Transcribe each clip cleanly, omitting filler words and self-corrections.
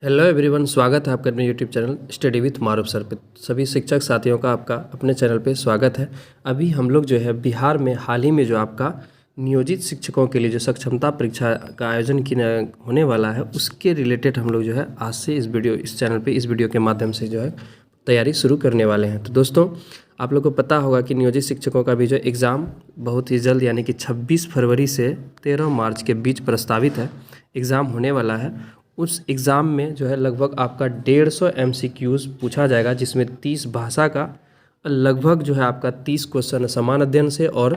Hello everyone, स्वागत है आपका अपने YouTube channel study with Maroof sir पे। सभी शिक्षक साथियों का आपका अपने चैनल पे स्वागत है। अभी हम लोग जो है बिहार में हाल ही में जो आपका नियोजित शिक्षकों के लिए जो सक्षमता परीक्षा का आयोजन होने वाला है, उसके रिलेटेड हम लोग जो है आज से इस चैनल पे इस वीडियो के माध्यम से जो है तैयारी शुरू करने वाले हैं। तो दोस्तों, आप लोग को पता होगा कि नियोजित शिक्षकों का भी जो एग्ज़ाम बहुत ही जल्द यानी कि 26 फरवरी से 13 मार्च के बीच प्रस्तावित है एग्ज़ाम होने वाला है। उस एग्ज़ाम में जो है लगभग आपका 150 MCQs पूछा जाएगा, जिसमें 30 भाषा का, लगभग जो है आपका 30 क्वेश्चन समान अध्ययन से और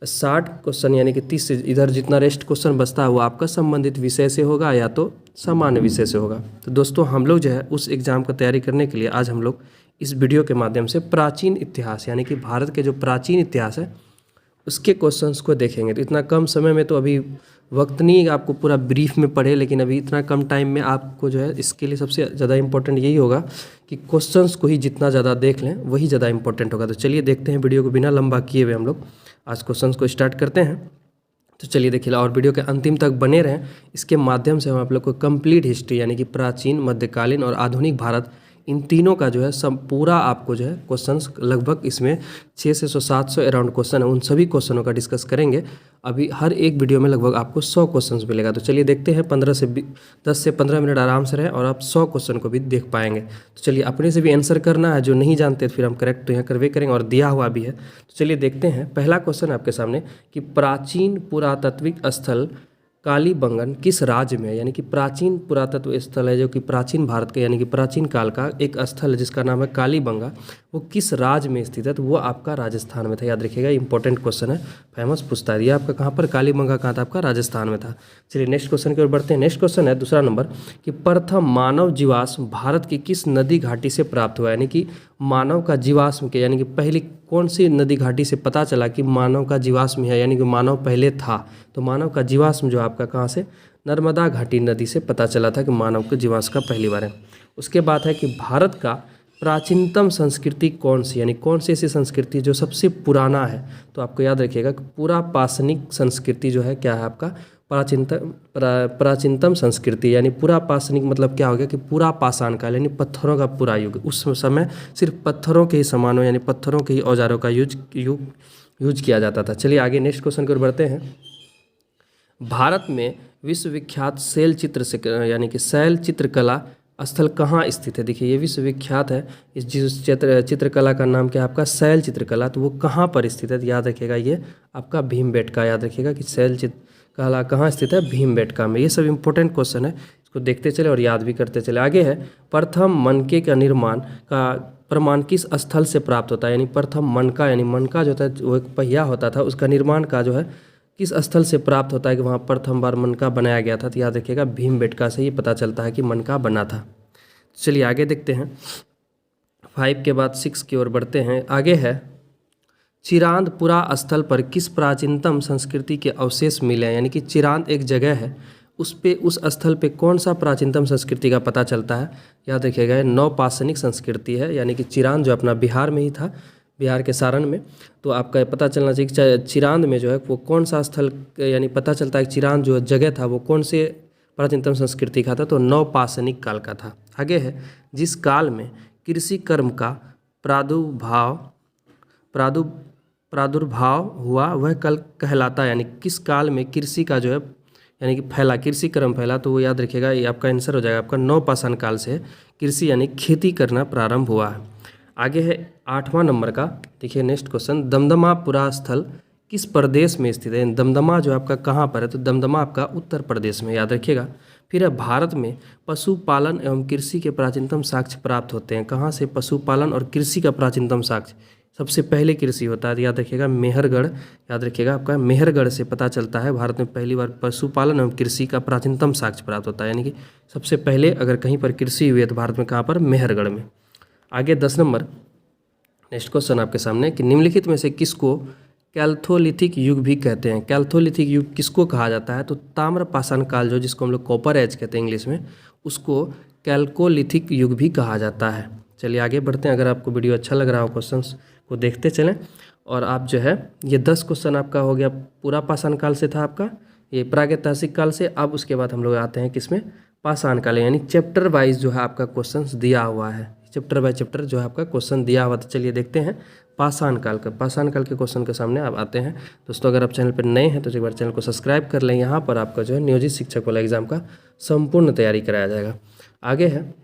60 क्वेश्चन यानी कि 30 से इधर जितना रेस्ट क्वेश्चन बचता है वो आपका संबंधित विषय से होगा या तो सामान्य विषय से होगा। तो दोस्तों, हम लोग जो है उस एग्ज़ाम का तैयारी करने के लिए आज हम लोग इस वीडियो के माध्यम से प्राचीन इतिहास यानी कि भारत के जो प्राचीन इतिहास है उसके क्वेश्चंस को देखेंगे। तो इतना कम समय में तो अभी वक्त नहीं आपको पूरा ब्रीफ में पढ़े, लेकिन अभी इतना कम टाइम में आपको जो है इसके लिए सबसे ज़्यादा इम्पोर्टेंट यही होगा कि क्वेश्चंस को ही जितना ज़्यादा देख लें वही ज़्यादा इम्पोर्टेंट होगा। तो चलिए देखते हैं, वीडियो को बिना लंबा किए हुए हम लोग आज क्वेश्चंस को स्टार्ट करते हैं। तो चलिए देखिए, और वीडियो के अंतिम तक बने रहें। इसके माध्यम से हम आप लोग को कंप्लीट हिस्ट्री यानी कि प्राचीन, मध्यकालीन और आधुनिक भारत, इन तीनों का जो है सब पूरा आपको जो है क्वेश्चंस, लगभग इसमें 600 से 700 अराउंड क्वेश्चन है, उन सभी क्वेश्चनों का डिस्कस करेंगे। अभी हर एक वीडियो में लगभग आपको 100 क्वेश्चंस मिलेगा। तो चलिए देखते हैं, 10 से 15 मिनट आराम से रहें और आप 100 क्वेश्चन को भी देख पाएंगे। तो चलिए अपने से भी आंसर करना है, जो नहीं जानते फिर हम करेक्ट तो यहाँ करवे करेंगे और दिया हुआ भी है। तो चलिए देखते हैं, पहला क्वेश्चन आपके सामने कि प्राचीन पुरातात्विक स्थल कालीबंगन किस राज्य में है। यानी कि प्राचीन पुरातत्व स्थल है जो कि प्राचीन भारत के यानी कि प्राचीन काल का एक स्थल है जिसका नाम है कालीबंगा, वो किस राज्य में स्थित है। तो वो आपका राजस्थान में था। याद रखिएगा, इंपॉर्टेंट क्वेश्चन है, फेमस पूछता है। ये आपका कहाँ पर, कालीबंगा कहाँ था, आपका राजस्थान में था। चलिए नेक्स्ट क्वेश्चन की ओर बढ़ते हैं। नेक्स्ट क्वेश्चन है दूसरा नंबर कि प्रथम मानव जीवाश्म भारत की किस नदी घाटी से प्राप्त हुआ। यानी कि मानव का जीवाश्म के यानी कि पहली कौन सी नदी घाटी से पता चला कि मानव का जीवाश्म है, यानी कि मानव पहले था। तो मानव का जीवाश्म जो आपका कहाँ से, नर्मदा घाटी नदी से पता चला था कि मानव के जीवाश्म का पहली बार है। उसके बाद है कि भारत का प्राचीनतम संस्कृति कौन सी, यानी कौन सी ऐसी संस्कृति जो सबसे पुराना है। तो आपको याद रखिएगा कि पूरा पाषाणिक संस्कृति जो है क्या है आपका, प्राचीनतम संस्कृति। यानी पूरा पाषाणिक मतलब क्या हो गया कि पूरा पाषाण काल यानी पत्थरों का पूरा युग। उस समय सिर्फ पत्थरों के ही सामानों यानी पत्थरों के ही औजारों का यूज किया जाता था। चलिए आगे नेक्स्ट क्वेश्चन की ओर बढ़ते हैं। भारत में विश्वविख्यात शैल चित्र से यानी कि शैल चित्रकला स्थल कहाँ स्थित है। देखिए, ये विश्वविख्यात है। इस जिस चित्रकला का नाम क्या है आपका, शैल चित्रकला। तो वो कहाँ पर स्थित है, तो याद रखिएगा ये आपका भीमबेटका। याद रखिएगा कि शैल चित्रकला कहाँ स्थित है, भीमबेटका में। ये सब इंपॉर्टेंट क्वेश्चन है, इसको देखते चले और याद भी करते चले। आगे है, प्रथम मनके का निर्माण का प्रमाण किस स्थल से प्राप्त होता है। यानी प्रथम मनका, यानी मनका जो होता है वो एक पहिया होता था, उसका निर्माण का जो है किस स्थल से प्राप्त होता है कि वहाँ प्रथम बार मनका बनाया गया था। तो याद रखिएगा भीमबेटका से ही पता चलता है कि मनका बना था। चलिए आगे देखते हैं, 5 के बाद 6 की ओर बढ़ते हैं। आगे है, चिरांदपुरा स्थल पर किस प्राचीनतम संस्कृति के अवशेष मिले हैं। यानी कि चिरांद एक जगह है, उस स्थल पे कौन सा प्राचीनतम संस्कृति का पता चलता है। याद रखिएगा नवपाषाणिक संस्कृति है। यानी कि चिरांद जो अपना बिहार में ही था, बिहार के सारण में। तो आपका पता चलना चाहिए कि चिरांद में जो है वो कौन सा स्थल, यानी पता चलता है कि चिरांद जो जगह था वो कौन से प्राचीनतम संस्कृति का था, तो नवपाषाणिक काल का था। आगे है, जिस काल में कृषि कर्म का प्रादुर्भाव हुआ वह कल कहलाता है। यानी किस काल में कृषि का जो है यानी कि फैला, कृषि कर्म फैला। तो वो याद रखिएगा, ये आपका आंसर हो जाएगा आपका नवपाषाण काल से कृषि यानी खेती करना प्रारंभ हुआ है। आगे है 8वां नंबर का, देखिए नेक्स्ट क्वेश्चन, दमदमापुरा स्थल किस प्रदेश में स्थित है। दमदमा जो आपका कहाँ पर है, तो दमदमा आपका उत्तर प्रदेश में। याद रखिएगा। फिर है, भारत में पशुपालन एवं कृषि के प्राचीनतम साक्ष्य प्राप्त होते हैं। कहाँ से, पशुपालन और कृषि का प्राचीनतम साक्ष्य, सबसे पहले कृषि होता है। याद रखिएगा मेहरगढ़, याद रखिएगा आपका मेहरगढ़ से पता चलता है भारत में पहली बार पशुपालन एवं कृषि का प्राचीनतम साक्ष्य प्राप्त होता है। यानी कि सबसे पहले अगर कहीं पर कृषि हुई है तो भारत में कहाँ पर, मेहरगढ़ में। आगे 10 नंबर नेक्स्ट क्वेश्चन आपके सामने कि निम्नलिखित में से किसको कैल्थोलिथिक युग भी कहते हैं। कैल्थोलिथिक युग किसको कहा जाता है, तो ताम्रपाषाण काल जो जिसको हम लोग कॉपर एज कहते हैं इंग्लिश में, उसको कैल्कोलिथिक युग भी कहा जाता है। चलिए आगे बढ़ते हैं। अगर आपको वीडियो अच्छा लग रहा हो क्वेश्चंस को देखते चलें और आप जो है ये 10 क्वेश्चन आपका हो गया पूरा पाषाण काल से था आपका, ये प्रागैतिहासिक काल से। अब उसके बाद हम लोग आते हैं किसमें, पाषाण काल यानी चैप्टर वाइज जो है आपका क्वेश्चन दिया हुआ है, चैप्टर बाय चैप्टर जो है आपका क्वेश्चन दिया हुआ। तो चलिए देखते हैं पाषाण काल के क्वेश्चन के सामने आप आते हैं। दोस्तों अगर आप चैनल पर नए हैं तो एक बार चैनल को सब्सक्राइब कर लें। यहाँ पर आपका जो है नियोजित शिक्षक वाला एग्जाम का संपूर्ण तैयारी कराया जाएगा। आगे है,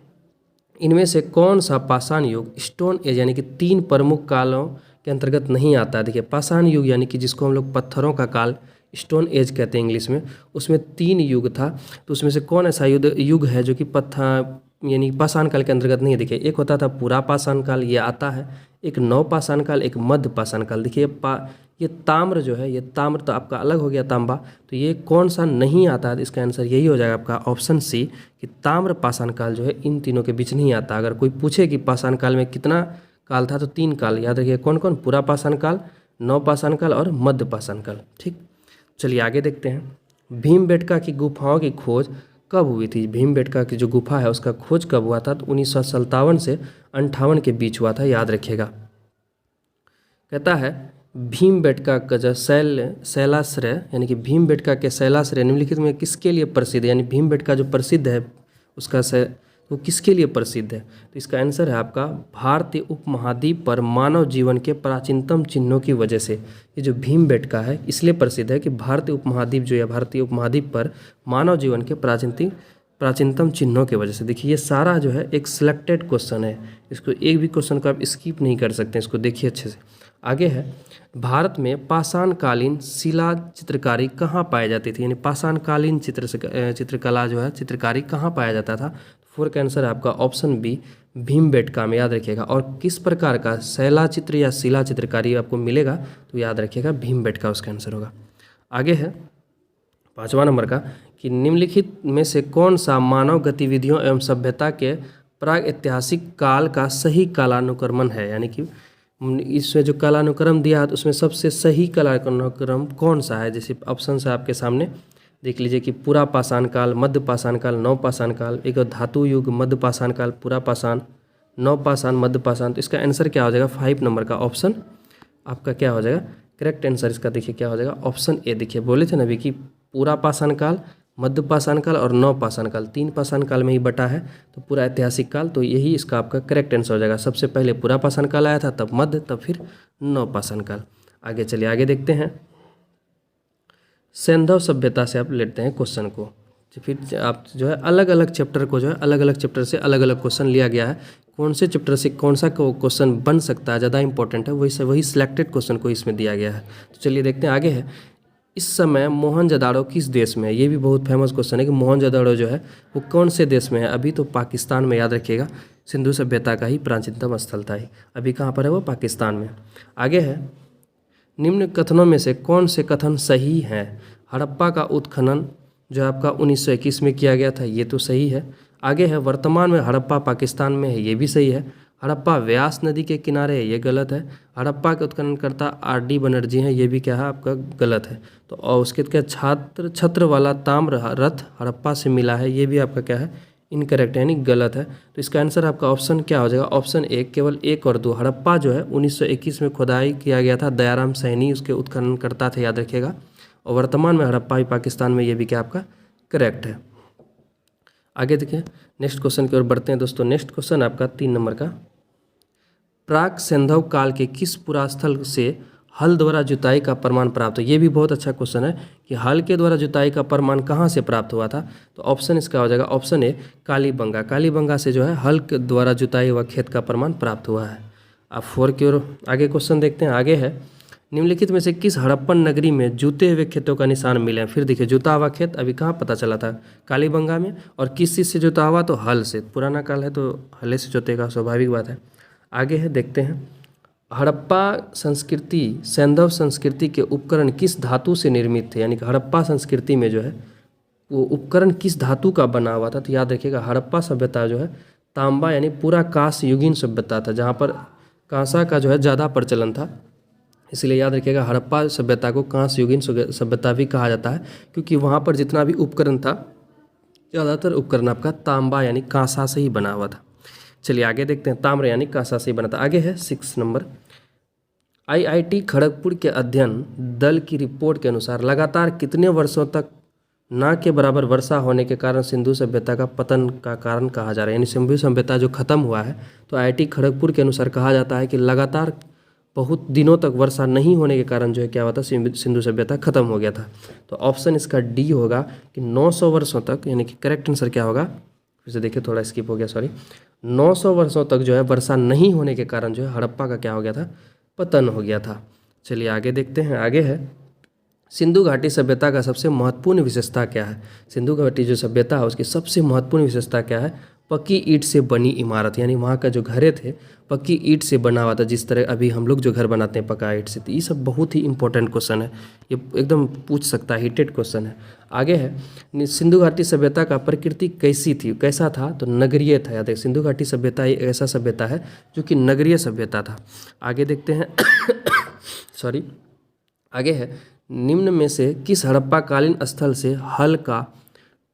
इनमें से कौन सा पाषाण युग स्टोन एज यानी कि 3 प्रमुख कालों के अंतर्गत नहीं आता है। देखिए पाषाण युग यानी कि जिसको हम लोग पत्थरों का काल स्टोन एज कहते हैं इंग्लिश में, उसमें 3 युग था। तो उसमें से कौन ऐसा युग है जो कि पत्थर यानी पाषाण काल के अंतर्गत नहीं है। देखिए एक होता था पूरा पाषाण काल, ये आता है, एक नव पाषाण काल, एक मध्य पाषाण काल। देखिए ये ताम्र जो है, ये ताम्र तो आपका अलग हो गया तांबा, तो ये कौन सा नहीं आता है। इसका आंसर यही हो जाएगा आपका ऑप्शन सी कि ताम्र पाषाण काल जो है इन तीनों के बीच नहीं आता। अगर कोई पूछे कि पाषाण काल में कितना काल था तो 3 काल याद रखिए, कौन कौन, पूरा पाषाण काल, नव पाषाण काल और मध्य पाषाण काल। ठीक, चलिए आगे देखते हैं। भीमबेटका की गुफाओं की खोज कब हुई थी। भीमबेटका की जो गुफा है उसका खोज कब हुआ था, तो 1957 से 58 के बीच हुआ था, याद रखिएगा। कहता है भीमबेटका का जो शैलाश्रय यानी कि भीमबेटका के शैलाश्रय निम्नलिखित में किसके लिए प्रसिद्ध है, यानी भीमबेटका जो प्रसिद्ध है उसका वो किसके लिए प्रसिद्ध है। तो इसका आंसर है आपका भारतीय उपमहाद्वीप पर मानव जीवन के प्राचीनतम चिन्हों की वजह से। ये जो भीमबेटका है इसलिए प्रसिद्ध है कि भारतीय उपमहाद्वीप जो है, भारतीय उपमहाद्वीप पर मानव जीवन के प्राचीनतम चिन्हों की वजह से। देखिए ये सारा जो है एक सिलेक्टेड क्वेश्चन है, इसको एक भी क्वेश्चन को आप स्किप नहीं कर सकते, इसको देखिए अच्छे से। आगे है, भारत में पाषाणकालीन शिला चित्रकारी कहाँ पाई जाती थी, यानी पाषाणकालीन चित्रकला जो है चित्रकारी कहाँ पाया जाता था। 4 का आंसर है आपका ऑप्शन बी भीमबेटका में, याद रखिएगा। और किस प्रकार का शैला चित्र या शिला चित्रकारी आपको मिलेगा तो याद रखिएगा भीमबेटका उसका आंसर होगा। आगे है 5वां नंबर का कि निम्नलिखित में से कौन सा मानव गतिविधियों एवं सभ्यता के प्राग ऐतिहासिक काल का सही कालानुक्रमण है, यानी कि इसमें जो कालानुक्रम दिया है तो उसमें सबसे सही कालानुक्रम कौन सा है। जैसे ऑप्शन है आपके सामने, देख लीजिए कि पूरा पाषाण काल, मध्य पाषाण काल, नव पाषाण काल, एक धातु युग, मध्य पाषाण काल, पूरा पाषाण, नव पाषाण, मध्य पाषाण। तो इसका आंसर क्या हो जाएगा, 5 नंबर का ऑप्शन आपका क्या हो जाएगा, करेक्ट आंसर इसका देखिए क्या हो जाएगा, ऑप्शन ए। देखिए बोले थे ना अभी कि पूरा पाषाण काल, मध्य पाषाण काल और नव पाषाण काल, 3 पाषाण काल में ही बटा है, तो पूरा ऐतिहासिक काल, तो यही इसका आपका करेक्ट आंसर हो जाएगा। सबसे पहले पूरा पाषाण काल आया था, तब मध्य, तब फिर नव पाषाण काल। आगे चलिए आगे देखते हैं। सैंधव सभ्यता से आप लेते हैं क्वेश्चन को, फिर आप जो है अलग अलग चैप्टर को जो है अलग अलग चैप्टर से अलग अलग क्वेश्चन लिया गया है। कौन से चैप्टर से कौन सा क्वेश्चन बन सकता है, ज़्यादा इंपॉर्टेंट है, वही सिलेक्टेड क्वेश्चन को इसमें दिया गया है। तो चलिए देखते हैं। आगे है, इस समय मोहनजोदड़ो किस देश में है। ये भी बहुत फेमस क्वेश्चन है कि मोहनजोदड़ो जो है वो कौन से देश में है। अभी तो पाकिस्तान में, याद रखिएगा, सिंधु सभ्यता का ही प्राचीनतम स्थल था। अभी कहाँ पर है वो, पाकिस्तान में। आगे है, निम्न कथनों में से कौन से कथन सही हैं। हड़प्पा का उत्खनन जो आपका 1921 में किया गया था, ये तो सही है। आगे है, वर्तमान में हड़प्पा पाकिस्तान में है, ये भी सही है। हड़प्पा व्यास नदी के किनारे है, ये गलत है। हड़प्पा के उत्खननकर्ता आर.डी. बनर्जी हैं, ये भी क्या है आपका गलत है। तो और उसके क्या छत्र वाला ताम्र रथ हड़प्पा से मिला है, ये भी आपका क्या है, इनकरेक्ट है, यानी गलत है। तो इसका आंसर आपका ऑप्शन क्या हो जाएगा, ऑप्शन ए केवल 1 और 2। हड़प्पा जो है 1921 में खुदाई किया गया था, दयाराम सैनी उसके उत्खननकर्ता थे, याद रखिएगा। और वर्तमान में हड़प्पा ही पाकिस्तान में, ये भी क्या आपका करेक्ट है। आगे देखिए नेक्स्ट क्वेश्चन की ओर बढ़ते हैं दोस्तों। नेक्स्ट क्वेश्चन आपका 3 नंबर का, प्राक सैंधव काल के किस पुरास्थल से हल द्वारा जुताई का प्रमाण प्राप्त हो। ये भी बहुत अच्छा क्वेश्चन है कि हल के द्वारा जुताई का प्रमाण कहाँ से प्राप्त हुआ था। तो ऑप्शन इसका हो जाएगा ऑप्शन ए कालीबंगा। कालीबंगा से जो है हल के द्वारा जुताई हुआ खेत का प्रमाण प्राप्त हुआ है। अब 4 की ओर आगे क्वेश्चन देखते हैं। आगे है, निम्नलिखित में से किस हड़प्पन नगरी में जूते हुए खेतों का निशान मिले हैं। फिर देखिए जुता हुआ खेत अभी कहाँ पता चला था, कालीबंगा में। और किस चीज़ से जुता हुआ, तो हल से। पुराना काल है तो हले से जोतेगा, स्वाभाविक बात है। आगे है, देखते हैं, हड़प्पा संस्कृति सैंधव संस्कृति के उपकरण किस धातु से निर्मित थे। यानी कि हड़प्पा संस्कृति में जो है वो उपकरण किस धातु का बना हुआ था। तो याद रखिएगा हड़प्पा सभ्यता जो है तांबा यानी पूरा कांस्य युगीन सभ्यता था, जहाँ पर कांसा का जो है ज़्यादा प्रचलन था। इसलिए याद रखिएगा हड़प्पा सभ्यता को कांस्य युगीन सभ्यता भी कहा जाता है, क्योंकि वहाँ पर जितना भी उपकरण था ज़्यादातर उपकरण आपका तांबा यानी कांसा से ही बना हुआ था। चलिए आगे देखते हैं, ताम्र यानी कांसा से ही बना था। आगे है 6 नंबर, IIT खड़गपुर के अध्ययन दल की रिपोर्ट के अनुसार लगातार कितने वर्षों तक ना के बराबर वर्षा होने के कारण सिंधु सभ्यता का पतन का कारण कहा जा रहा है। यानी सिंधु सभ्यता जो खत्म हुआ है, तो आईआईटी खड़गपुर के अनुसार कहा जाता है कि लगातार बहुत दिनों तक वर्षा नहीं होने के कारण जो है क्या हुआ था, सिंधु सभ्यता खत्म हो गया था। तो ऑप्शन इसका डी होगा कि 900 वर्षों तक, यानी कि करेक्ट आंसर क्या होगा, फिर से देखिए थोड़ा स्किप हो गया, सॉरी, 900 वर्षों तक जो है वर्षा नहीं होने के कारण जो है हड़प्पा का क्या हो गया था, पतन हो गया था। चलिए आगे देखते हैं। आगे है सिंधु घाटी सभ्यता का सबसे महत्वपूर्ण विशेषता क्या है। सिंधु घाटी जो सभ्यता है उसकी सबसे महत्वपूर्ण विशेषता क्या है, पक्की ईंट से बनी इमारत। यानी वहाँ का जो घरे थे पक्की ईंट से बना हुआ था, जिस तरह अभी हम लोग जो घर बनाते हैं पक्का ईंट से। तो ये सब बहुत ही इंपॉर्टेंट क्वेश्चन है, ये एकदम पूछ सकता है, हिटेड क्वेश्चन है। आगे है सिंधु घाटी सभ्यता का प्रकृति कैसी थी, कैसा था, तो नगरीय था। याद है, सिंधु घाटी सभ्यता एक ऐसा सभ्यता है जो कि नगरीय सभ्यता था। आगे देखते हैं सॉरी, आगे है निम्न में से किस हड़प्पाकालीन स्थल से हल्का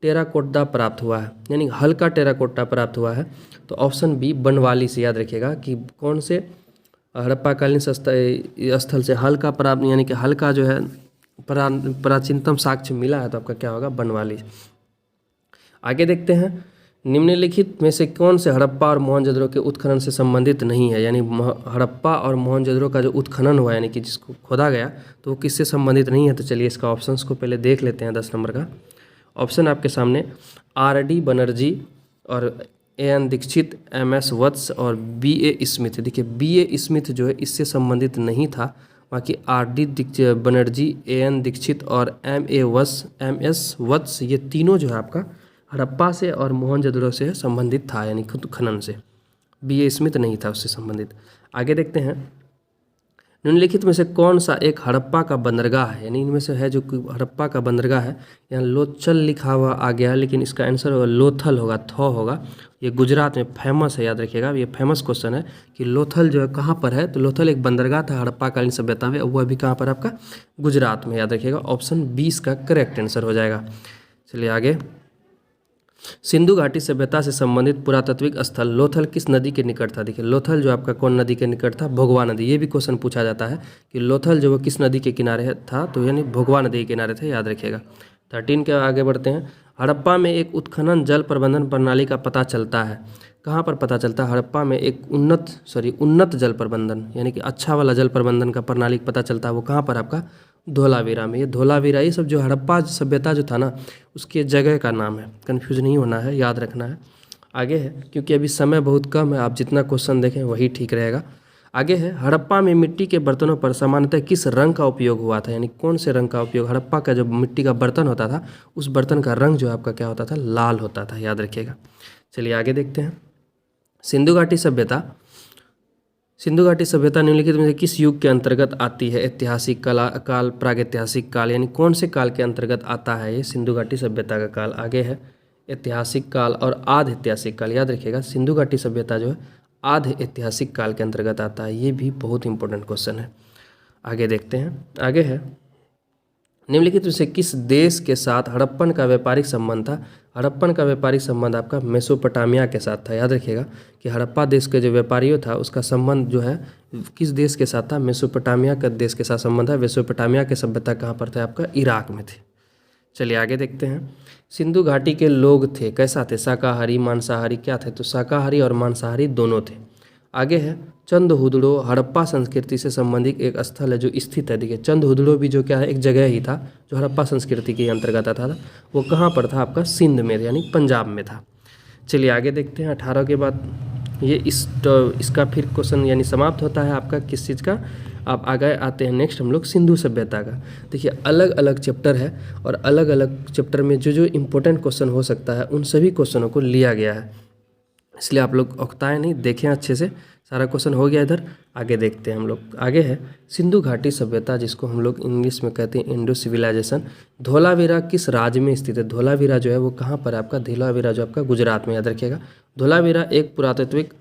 टेराकोटा प्राप्त हुआ है। यानी हल्का टेराकोटा प्राप्त हुआ है, तो ऑप्शन बी बनवाली से। याद रखिएगा कि कौन से हड़प्पाकालीन स्थल से हल्का प्राप्त, यानी कि हल्का जो है प्राचीनतम साक्ष्य मिला है, तो आपका क्या होगा, बनवाली। आगे देखते हैं निम्नलिखित में से कौन से हड़प्पा और मोहनजोदड़ो के उत्खनन से संबंधित नहीं है। यानी हड़प्पा और मोहनजोदड़ो का जो उत्खनन हुआ, यानी कि जिसको खोदा गया, तो वो किससे संबंधित नहीं है। तो चलिए इसका ऑप्शंस को पहले देख लेते हैं। 10 नंबर का ऑप्शन आपके सामने आर.डी. बनर्जी और ए.एन. दीक्षित, एम.एस. वत्स और बी.ए. स्मिथ। देखिए बी.ए. स्मिथ जो है इससे संबंधित नहीं था, बाकी आर.डी. बनर्जी, ए.एन. दीक्षित और एम.एस. वत्स, ये तीनों जो है आपका हड़प्पा से और मोहनजोदड़ो से संबंधित था, यानी खुद खनन से। बी.ए. स्मिथ नहीं था उससे संबंधित। आगे देखते हैं निम्नलिखित में से कौन सा एक हड़प्पा का बंदरगाह है। यानी इनमें से है जो हड़प्पा का बंदरगाह है, यहाँ लोथल लिखा हुआ आ गया है, लेकिन इसका आंसर होगा लोथल होगा, थौ होगा। ये गुजरात में फेमस है, याद रखिएगा, ये फेमस क्वेश्चन है कि लोथल जो है कहाँ पर है। तो लोथल एक बंदरगाह था हड़प्पाकालीन सभ्यता में, वो अभी कहाँ पर आपका, गुजरात में। याद रखिएगा ऑप्शन 20 का करेक्ट आंसर हो जाएगा। चलिए आगे, सिंधु घाटी सभ्यता से संबंधित पुरातात्विक स्थल लोथल किस नदी के निकट था। देखिए लोथल जो आपका कौन नदी के निकट था, भोगवा नदी। ये भी क्वेश्चन पूछा जाता है कि लोथल जो वो किस नदी के किनारे था, तो यानी भोगवा नदी के किनारे थे, याद रखिएगा। 13 के आगे बढ़ते हैं। हड़प्पा में एक उत्खनन जल प्रबंधन प्रणाली का पता चलता है, कहाँ पर पता चलता है। हड़प्पा में एक उन्नत जल प्रबंधन, यानी कि अच्छा वाला जल प्रबंधन का प्रणाली पता चलता है, वो कहाँ पर आपका, धोलावीरा में। ये धोलावीरा, ये सब जो हड़प्पा सभ्यता जो था ना, उसके जगह का नाम है, कंफ्यूज नहीं होना है, याद रखना है। आगे है, क्योंकि अभी समय बहुत कम है, आप जितना क्वेश्चन देखें वही ठीक रहेगा। आगे है हड़प्पा में मिट्टी के बर्तनों पर सामान्यतः किस रंग का उपयोग हुआ था। यानी कौन से रंग का उपयोग, हड़प्पा का जो मिट्टी का बर्तन होता था उस बर्तन का रंग जो आपका क्या होता था, लाल होता था, याद रखिएगा। चलिए आगे देखते हैं। सिंधु घाटी सभ्यता निम्नलिखित में से किस युग के अंतर्गत आती है। ऐतिहासिक काल, प्रागैतिहासिक काल, यानी कौन से काल के अंतर्गत आता है ये सिंधु घाटी सभ्यता का काल। आगे है ऐतिहासिक काल और आध ऐतिहासिक काल। याद रखिएगा सिंधु घाटी सभ्यता जो है आध ऐतिहासिक काल के अंतर्गत आता है, ये भी बहुत इंपॉर्टेंट क्वेश्चन है। आगे देखते हैं। आगे है निम्नलिखित में से किस देश के साथ हड़प्पन का व्यापारिक संबंध था। हड़प्पन का व्यापारिक संबंध आपका मेसोपोटामिया के साथ था। याद रखिएगा कि हड़प्पा देश के जो व्यापारियों था उसका संबंध जो है किस देश के साथ था, मेसोपोटामिया का देश के साथ संबंध है। मेसोपोटामिया के सभ्यता कहाँ पर थे, आपका इराक में थे। चलिए आगे देखते हैं। सिंधु घाटी के लोग थे कैसा थे, शाकाहारी मांसाहारी क्या थे, तो शाकाहारी और मांसाहारी दोनों थे। आगे है चंदहुदड़ो हड़प्पा संस्कृति से संबंधित एक स्थल है जो स्थित है। देखिए चंदहुदड़ो भी जो क्या है, एक जगह ही था जो हड़प्पा संस्कृति के अंतर्गत आता था। वो कहाँ पर था, आपका सिंध में, यानी पंजाब में था। चलिए आगे देखते हैं। 18 के बाद ये इसका फिर क्वेश्चन यानी समाप्त होता है आपका किस चीज़ का। आप आगे आते हैं नेक्स्ट हम लोग सिंधु सभ्यता का। देखिए अलग अलग चैप्टर है और अलग अलग चैप्टर में जो जो इम्पोर्टेंट क्वेश्चन हो सकता है उन सभी क्वेश्चनों को लिया गया है, इसलिए आप लोग औकताएं नहीं, देखें अच्छे से। सारा क्वेश्चन हो गया इधर। आगे देखते हैं हम लोग। आगे है सिंधु घाटी सभ्यता, जिसको हम लोग इंग्लिश में कहते हैं इंडो सिविलाइजेशन। धोलावीरा किस राज्य में स्थित है। धोलावीरा जो है वो कहाँ पर है आपका, धोलावीरा जो आपका गुजरात में। याद रखिएगा धोलावीरा एक पुरातात्विक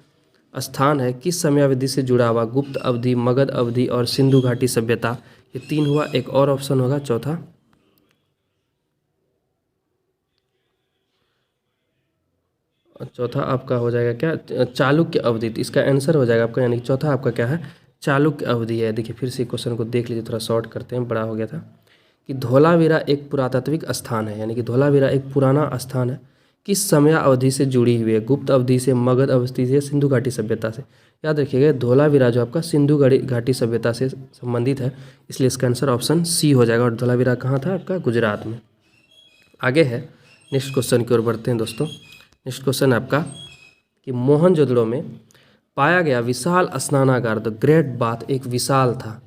स्थान है, किस समयावधि से जुड़ा हुआ, गुप्त अवधि, मगध अवधि और सिंधु घाटी सभ्यता। ये 3 हुआ, एक और ऑप्शन होगा चौथा आपका हो जाएगा क्या, चालुक्य अवधि। तो इसका आंसर हो जाएगा आपका, यानी कि चौथा आपका क्या है, चालुक्य अवधि है। देखिए फिर से क्वेश्चन को देख लीजिए, थोड़ा शॉर्ट करते हैं, बड़ा हो गया था। कि धोलावीरा एक पुरातात्विक स्थान है, यानी कि धोलावीरा एक पुराना स्थान है, किस समय अवधि से जुड़ी हुई है? गुप्त अवधि से, मगध अवधि से, सिंधु घाटी सभ्यता से। याद रखिएगा धोलावीरा जो आपका सिंधु घाटी सभ्यता से संबंधित है, इसलिए इसका आंसर ऑप्शन सी हो जाएगा। और धोलावीरा कहाँ था? आपका गुजरात में। आगे है, नेक्स्ट क्वेश्चन की ओर बढ़ते हैं दोस्तों। नेक्स्ट क्वेश्चन आपका कि मोहनजोदड़ो में पाया गया विशाल स्नानागार, द ग्रेट बाथ, एक विशाल था,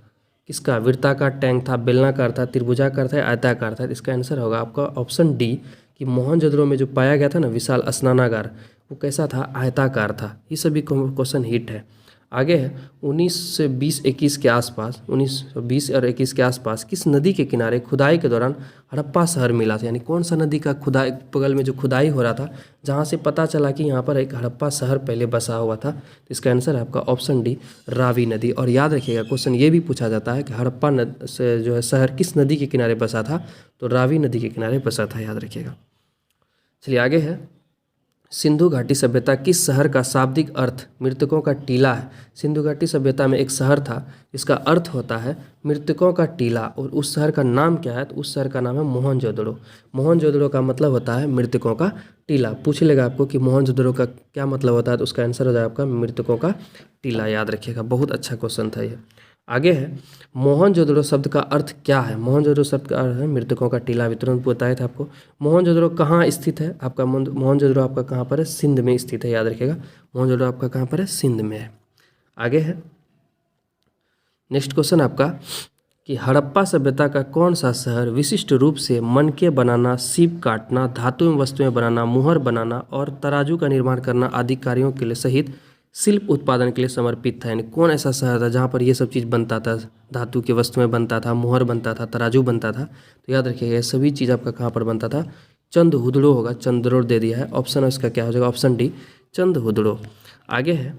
किसका? वृत्ताकार टैंक था, बेलनाकार था, त्रिभुजाकार था, आयताकार था। इसका आंसर होगा आपका ऑप्शन डी कि मोहनजोदड़ो में जो पाया गया था ना विशाल स्नानागार, वो कैसा था? आयताकार था। ये सभी क्वेश्चन हिट है। आगे है 1920-21 के आसपास, 1920 और 21 के आसपास किस नदी के किनारे खुदाई के दौरान हड़प्पा शहर मिला था? यानी कौन सा नदी का खुदाई, बगल में जो खुदाई हो रहा था, जहाँ से पता चला कि यहाँ पर एक हड़प्पा शहर पहले बसा हुआ था। तो इसका आंसर है आपका ऑप्शन डी, रावी नदी। और याद रखिएगा क्वेश्चन ये भी पूछा जाता है कि हड़प्पा से जो है शहर किस नदी के किनारे बसा था? तो रावी नदी के किनारे बसा था, याद रखिएगा। चलिए आगे है, सिंधु घाटी सभ्यता किस शहर का शाब्दिक अर्थ मृतकों का टीला है? सिंधु घाटी सभ्यता में एक शहर था, इसका अर्थ होता है मृतकों का टीला, और उस शहर का नाम क्या है? तो उस शहर का नाम है मोहनजोदड़ो। मोहनजोदड़ो का मतलब होता है मृतकों का टीला। पूछ लेगा आपको कि मोहनजोदड़ो का क्या मतलब होता है, तो उसका आंसर हो जाएगा आपका मृतकों का टीला, याद रखिएगा। बहुत अच्छा क्वेश्चन था ये। आगे है, मोहनजोदड़ो शब्द का अर्थ क्या है? मोहनजोदड़ो शब्द का अर्थ है मृतकों का टीला, वितरण बताया था आपको। मोहनजोदड़ो कहाँ स्थित है? आपका मोहनजोदड़ो आपका कहाँ पर है? सिंध में स्थित है, याद रखिएगा। मोहनजोदड़ो आपका कहाँ पर है? सिंध में है। आगे है, नेक्स्ट क्वेश्चन आपका कि हड़प्पा सभ्यता का कौन सा शहर विशिष्ट रूप से मनके बनाना, सीप काटना, धातु में वस्तुएं बनाना, मुहर बनाना और तराजू का निर्माण करना आदि कार्यों के लिए सहित शिल्प उत्पादन के लिए समर्पित था? यानी कौन ऐसा शहर था जहाँ पर ये सब चीज़ बनता था? धातु की वस्तुएं बनता था, मुहर बनता था, तराजू बनता था। तो याद रखिएगा ये सभी चीज़ आपका कहाँ पर बनता था? चंदहुदड़ो होगा, चंद्रोड़ दे दिया है। ऑप्शन है इसका क्या हो जाएगा? Option D, Chanhudaro. आगे है,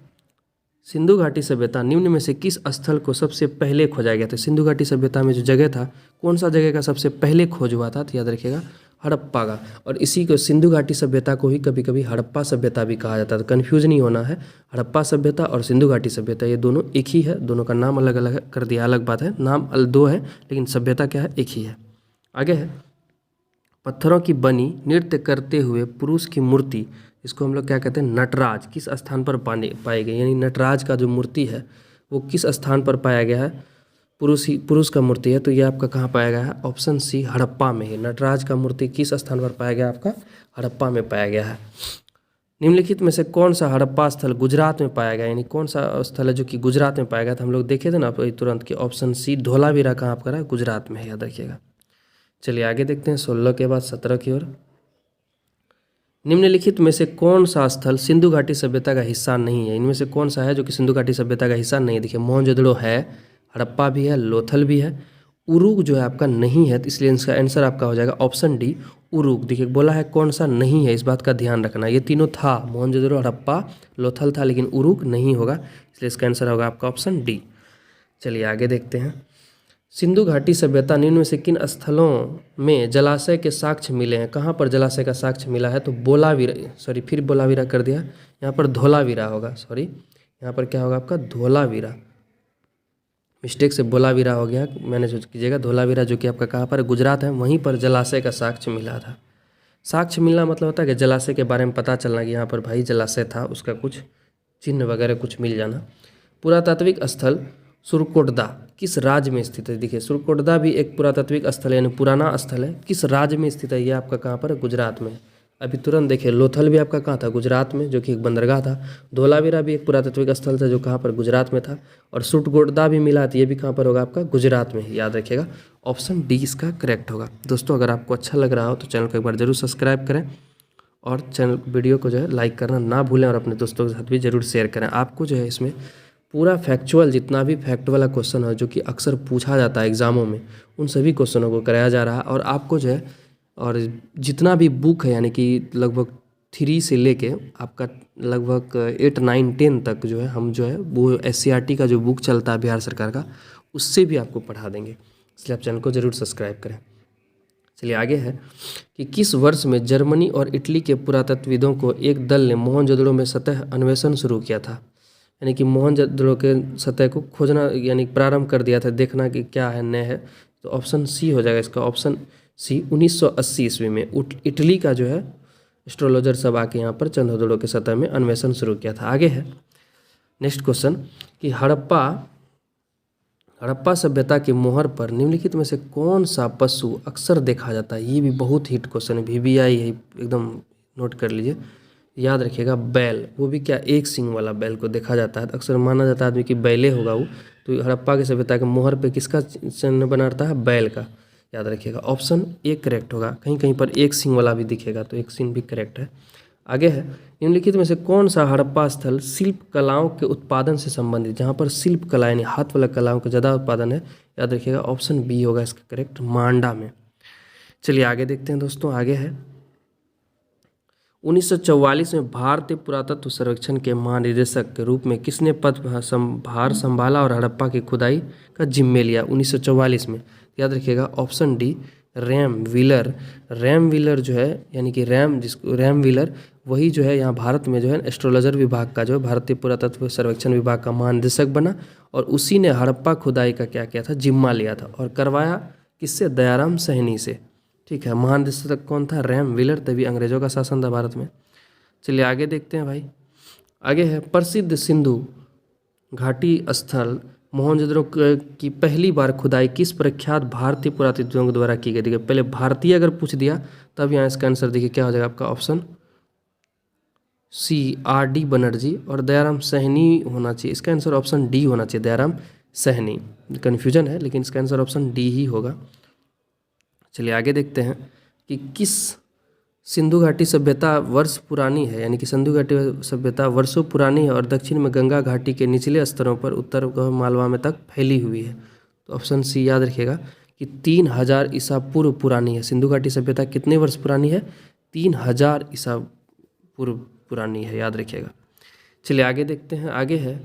सिंधु घाटी सभ्यता निम्न में से किस स्थल को सबसे पहले खोजा गया था? सिंधु घाटी सभ्यता में जो जगह था, कौन सा जगह का सबसे पहले खोज हुआ था? तो याद रखिएगा हड़प्पा का। और इसी को सिंधु घाटी सभ्यता को ही कभी कभी हड़प्पा सभ्यता भी कहा जाता है। तो कन्फ्यूज नहीं होना है, हड़प्पा सभ्यता और सिंधु घाटी सभ्यता ये दोनों एक ही है, दोनों का नाम अलग अलग कर दिया, अलग बात है, नाम दो है लेकिन सभ्यता क्या है? एक ही है। आगे है, पत्थरों की बनी नृत्य करते हुए पुरुष की मूर्ति, इसको हम लोग क्या कहते हैं? नटराज, किस स्थान पर पाई गई? यानी नटराज का जो मूर्ति है वो किस स्थान पर पाया गया है? पुरुष का मूर्ति है, तो ये आपका कहाँ पाया गया है? ऑप्शन सी, हड़प्पा में है। नटराज का मूर्ति किस स्थान पर पाया गया? आपका हड़प्पा में पाया गया है। निम्नलिखित में से कौन सा हड़प्पा स्थल गुजरात में पाया गया? यानी कौन सा स्थल है जो कि गुजरात में पाया गया था? हम लोग देखे थे ना तुरंत कि ऑप्शन सी, धोलावीरा कहाँ पर है? गुजरात में है, याद रखिएगा। चलिए आगे देखते हैं 16 के बाद 17 की ओर। निम्नलिखित में से कौन सा स्थल सिंधु घाटी सभ्यता का हिस्सा नहीं है? इनमें से कौन सा है जो कि सिंधु घाटी सभ्यता का हिस्सा नहीं है? देखिए मोहनजोदड़ो है, हड़प्पा भी है, लोथल भी है, उरुग जो है आपका नहीं है, तो इसलिए इसका आंसर आपका हो जाएगा ऑप्शन डी, उरुग। देखिए बोला है कौन सा नहीं है, इस बात का ध्यान रखना। ये तीनों था, मोहनजोदड़ो, हड़प्पा, लोथल था, लेकिन उरुग नहीं होगा, इसलिए इसका आंसर होगा आपका ऑप्शन डी। चलिए आगे देखते हैं, सिंधु घाटी सभ्यता निम्न में से किन स्थलों में जलाशय के साक्ष्य मिले हैं? कहाँ पर जलाशय का साक्ष्य मिला है? तो बोलावीरा कर दिया, यहाँ पर धोलावीरा होगा, यहाँ पर क्या होगा आपका? धोलावीरा, मिस्टेक से बोलावीरा हो गया, मैंने सोच कीजिएगा। धोलावीरा जो कि आपका कहाँ पर? गुजरात है, वहीं पर जलाशय का साक्ष्य मिला था। साक्ष्य मिलना मतलब होता है कि जलाशय के बारे में पता चलना कि यहाँ पर भाई जलाशय था, उसका कुछ चिन्ह वगैरह कुछ मिल जाना। पुरातात्विक स्थल सुरकोटदा किस राज्य में स्थित है? देखिए सुरकोटदा भी एक पुरातात्विक स्थल है, यानी पुराना स्थल है, किस राज्य में स्थित है? ये आपका कहाँ पर है? गुजरात में। अभी तुरंत देखिए लोथल भी आपका कहाँ था? गुजरात में, जो कि एक बंदरगाह था। धोलावीरा भी एक पुरातात्विक स्थल था जो कहाँ पर? गुजरात में था। और सुरकोटदा भी मिला था, ये भी कहाँ पर होगा? आपका गुजरात में, याद रखिएगा। ऑप्शन डी इसका करेक्ट होगा। दोस्तों अगर आपको अच्छा लग रहा हो तो चैनल को एक बार जरूर सब्सक्राइब करें और चैनल वीडियो को जो है लाइक करना ना भूलें और अपने दोस्तों के साथ भी जरूर शेयर करें। आपको जो है इसमें पूरा फैक्चुअल, जितना भी फैक्ट वाला क्वेश्चन है जो कि अक्सर पूछा जाता है एग्ज़ामों में, उन सभी क्वेश्चनों को कराया जा रहा है। और आपको जो है, और जितना भी बुक है, यानी कि लगभग 3 से लेके आपका लगभग 8, 9, 10 तक जो है हम जो है वो SCERT का जो बुक चलता है बिहार सरकार का, उससे भी आपको पढ़ा देंगे, इसलिए आप चैनल को ज़रूर सब्सक्राइब करें। चलिए आगे है कि किस वर्ष में जर्मनी और इटली के पुरातत्वविदों को एक दल ने मोहनजोदड़ो में सतह अन्वेषण शुरू किया था? यानी कि मोहनजोदड़ो के सतह को खोजना यानी प्रारंभ कर दिया था, देखना कि क्या है नए है। तो ऑप्शन सी हो जाएगा इसका, ऑप्शन सी 1980 ईस्वी में इटली का जो है एस्ट्रोलॉजर सब आके यहाँ पर चंद्रद्रोण के सतह में अन्वेषण शुरू किया था। आगे है नेक्स्ट क्वेश्चन कि हड़प्पा सभ्यता की मोहर पर निम्नलिखित में से कौन सा पशु अक्सर देखा जाता है। ये भी बहुत हिट क्वेश्चन है, VVI है, एकदम नोट कर लीजिए, याद रखिएगा। बैल, वो भी क्या, एक सींग वाला बैल को देखा जाता है। अक्सर माना जाता है आदमी कि बैले होगा वो, तो हड़प्पा की सभ्यता के मोहर पे किसका चिन्ह बना रहता है, बैल का, याद रखिएगा। ऑप्शन ए करेक्ट होगा, कहीं कहीं पर एक सींग वाला भी दिखेगा तो एक सींग भी करेक्ट है। आगे है निम्नलिखित में से कौन सा हड़प्पा स्थल शिल्प कलाओं के उत्पादन से संबंधित, जहाँ पर शिल्प कला यानी हाथ वाला कलाओं का ज़्यादा उत्पादन है, याद रखिएगा। ऑप्शन बी होगा इसका करेक्ट, मांडा में। चलिए आगे देखते हैं दोस्तों। आगे है 1944 में भारतीय पुरातत्व सर्वेक्षण के महानिदेशक के रूप में किसने भार संभाला और हड़प्पा की खुदाई का जिम्मे लिया 1944 में, याद रखिएगा। Option D RAM wheeler. RAM wheeler जो है यानी कि रैम व्हीलर वही जो है यहाँ भारत में जो है एस्ट्रोलॉजर विभाग का जो है भारतीय पुरातत्व सर्वेक्षण विभाग का महानिदेशक बना, और उसी ने हड़प्पा खुदाई का क्या किया था, जिम्मा लिया था, और करवाया किससे, दयाराम सहनी से। ठीक है, महानिदेशक कौन था, रैम व्हीलर, तभी अंग्रेजों का शासन था भारत में। चलिए आगे देखते हैं भाई। आगे है प्रसिद्ध सिंधु घाटी स्थल मोहनजोदड़ो की पहली बार खुदाई किस प्रख्यात भारतीय पुरातत्वविदों द्वारा की गई। देखिए पहले भारतीय अगर पूछ दिया तब यहाँ इसका आंसर देखिए क्या हो जाएगा आपका, ऑप्शन सी RD बनर्जी और दयाराम सहनी होना चाहिए। इसका आंसर ऑप्शन डी होना चाहिए, दयाराम सहनी। कन्फ्यूजन है लेकिन इसका आंसर ऑप्शन डी ही होगा। चलिए आगे देखते हैं कि किस सिंधु घाटी सभ्यता वर्ष पुरानी है, यानी कि सिंधु घाटी सभ्यता वर्षों पुरानी है और दक्षिण में गंगा घाटी के निचले स्तरों पर उत्तर मालवा में तक फैली हुई है। तो ऑप्शन सी याद रखिएगा कि 3000 ईसा पूर्व पुरानी है। सिंधु घाटी सभ्यता कितने वर्ष पुरानी है, 3000 ईसा पूर्व पुरानी है, याद रखिएगा। चलिए आगे देखते हैं। आगे है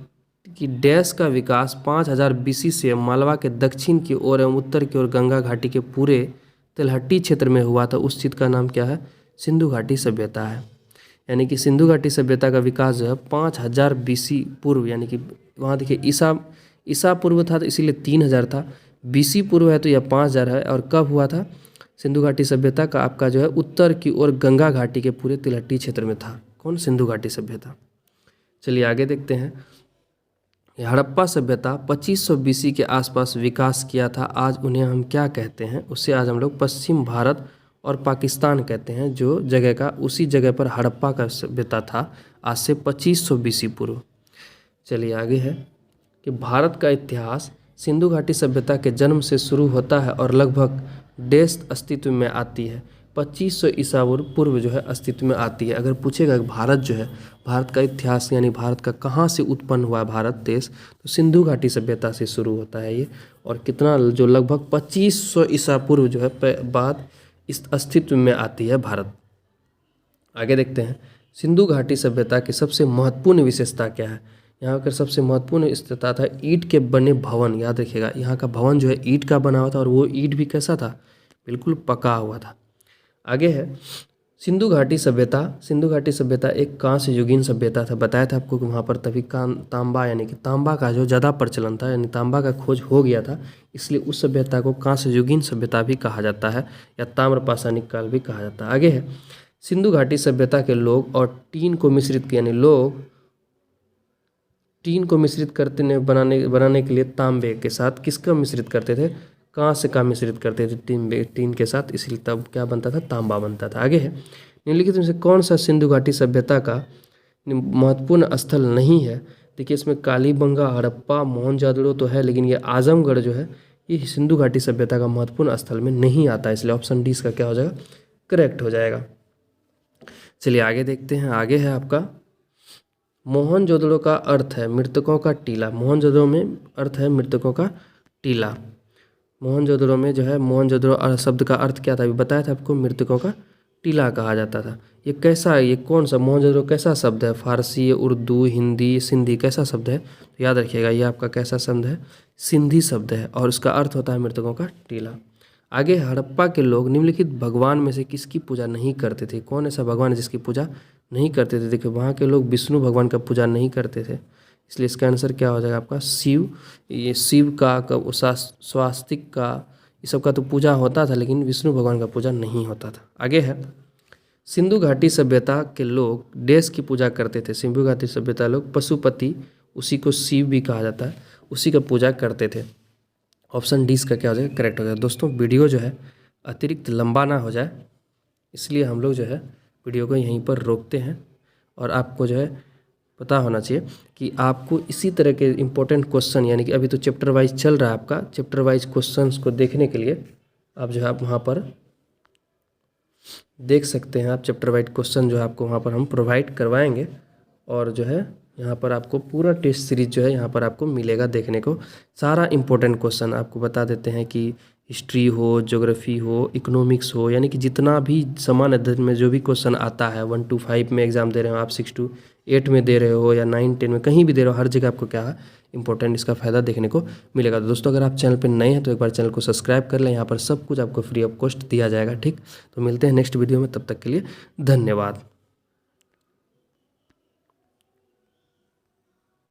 कि डैश का विकास 5000 BC से मालवा के दक्षिण की ओर एवं उत्तर की ओर गंगा घाटी के पूरे तिलहट्टी क्षेत्र में हुआ था, उस क्षेत्र का नाम क्या है, सिंधु घाटी सभ्यता है। यानी कि सिंधु घाटी सभ्यता का विकास जो है 5000 BC पूर्व, यानी कि वहाँ देखिए ईसा पूर्व था तो इसीलिए 3000 था, BC पूर्व है तो यह 5000 है। और कब हुआ था सिंधु घाटी सभ्यता का, आपका जो है उत्तर की ओर गंगा घाटी के पूरे तिलहट्टी क्षेत्र में था। कौन, सिंधु घाटी सभ्यता। चलिए आगे देखते हैं। हड़प्पा सभ्यता 2500 BC के आसपास विकास किया था। आज उन्हें हम क्या कहते हैं, उससे आज हम लोग पश्चिम भारत और पाकिस्तान कहते हैं। जो जगह का उसी जगह पर हड़प्पा का सभ्यता था आज से 2500 BC पूर्व। चलिए आगे है कि भारत का इतिहास सिंधु घाटी सभ्यता के जन्म से शुरू होता है और लगभग देश अस्तित्व में आती है। 2500 ईसा पूर्व जो है अस्तित्व में आती है। अगर पूछेगा कि भारत जो है, भारत का इतिहास यानी भारत का कहाँ से उत्पन्न हुआ भारत देश, तो सिंधु घाटी सभ्यता से शुरू होता है ये। और कितना, जो लगभग 2500 ईसा पूर्व जो है बाद इस अस्तित्व में आती है भारत। आगे देखते हैं सिंधु घाटी सभ्यता की सबसे महत्वपूर्ण विशेषता क्या है। यहाँ पर सबसे महत्वपूर्ण विशेषता था ईंट के बने भवन। याद रखिएगा यहाँ का भवन जो है ईंट का बना हुआ था और वो ईंट भी कैसा था, बिल्कुल पका हुआ था। आगे है सिंधु घाटी सभ्यता। सिंधु घाटी सभ्यता एक कांस्य युगीन सभ्यता था, बताया था आपको कि वहाँ पर तभी तांबा यानी कि तांबा का जो ज़्यादा प्रचलन था, यानी तांबा का खोज हो गया था, इसलिए उस सभ्यता को कांस्य युगीन सभ्यता भी कहा जाता है या ताम्रपाषाणिक काल भी कहा जाता है। आगे है सिंधु घाटी सभ्यता के लोग और टीन को मिश्रित किया, यानी लोग टीन को मिश्रित करते बनाने के लिए तांबे के साथ किसका मिश्रित करते थे, कांस्य का मिश्रित करते थे टीन के साथ, इसलिए तब क्या बनता था, तांबा बनता था। आगे है निम्नलिखित में से कौन सा सिंधु घाटी सभ्यता का महत्वपूर्ण स्थल नहीं है। देखिए इसमें कालीबंगा, हड़प्पा, मोहनजोदड़ो तो है, लेकिन ये आजमगढ़ जो है ये सिंधु घाटी सभ्यता का महत्वपूर्ण स्थल में नहीं आता, इसलिए ऑप्शन डी इसका क्या हो जाएगा, करेक्ट हो जाएगा। चलिए आगे देखते हैं। आगे है आपका मोहनजोदड़ो का अर्थ है मृतकों का टीला। मोहनजोदड़ो में अर्थ है मृतकों का टीला। मोहनजोदड़ो में जो है मोहनजोदड़ो शब्द का अर्थ क्या था, अभी बताया था आपको, मृतकों का टीला कहा जाता था। ये कैसा है, ये कौन सा मोहनजोदड़ो कैसा शब्द है, फारसी, उर्दू, हिंदी, सिंधी, कैसा शब्द है, तो याद रखिएगा ये आपका कैसा शब्द है, सिंधी शब्द है और उसका अर्थ होता है मृतकों का टीला। आगे हड़प्पा के लोग निम्नलिखित भगवान में से किसकी पूजा नहीं करते थे। कौन ऐसा भगवान है जिसकी पूजा नहीं करते थे। देखिए वहाँ के लोग विष्णु भगवान का पूजा नहीं करते थे, इसलिए इसका आंसर क्या हो जाएगा आपका शिव। ये शिव का स्वास्तिक का ये सब का तो पूजा होता था, लेकिन विष्णु भगवान का पूजा नहीं होता था। आगे है, सिंधु घाटी सभ्यता के लोग देश की पूजा करते थे। सिंधु घाटी सभ्यता लोग पशुपति, उसी को शिव भी कहा जाता है, उसी का पूजा करते थे। ऑप्शन डी इसका क्या हो जाएगा, करेक्ट हो जाएगा। दोस्तों वीडियो जो है अतिरिक्त लंबा ना हो जाए, इसलिए हम लोग जो है वीडियो को यहीं पर रोकते हैं। और आपको जो है पता होना चाहिए कि आपको इसी तरह के इम्पोर्टेंट क्वेश्चन, यानी कि अभी तो चैप्टर वाइज चल रहा है आपका, चैप्टर वाइज क्वेश्चंस को देखने के लिए आप जो है आप वहाँ पर देख सकते हैं। आप चैप्टर वाइज क्वेश्चन जो है आपको वहाँ पर हम प्रोवाइड करवाएंगे, और जो है यहाँ पर आपको पूरा टेस्ट सीरीज जो है यहाँ पर आपको मिलेगा देखने को। सारा इम्पोर्टेंट क्वेश्चन आपको बता देते हैं कि हिस्ट्री हो, ज्योग्राफी हो, इकोनॉमिक्स हो, यानी कि जितना भी सामान्य अध्ययन में जो भी क्वेश्चन आता है, 1 to 5 में एग्जाम दे रहे हो आप, 6 to 8 में दे रहे हो, या 9, 10 में कहीं भी दे रहे हो, हर जगह आपको क्या है इंपॉर्टेंट इसका फ़ायदा देखने को मिलेगा। तो दोस्तों अगर आप चैनल पर नए हैं तो एक बार चैनल को सब्सक्राइब कर लें, यहाँ पर सब कुछ आपको फ्री ऑफ कॉस्ट दिया जाएगा। ठीक, तो मिलते हैं नेक्स्ट वीडियो में, तब तक के लिए धन्यवाद।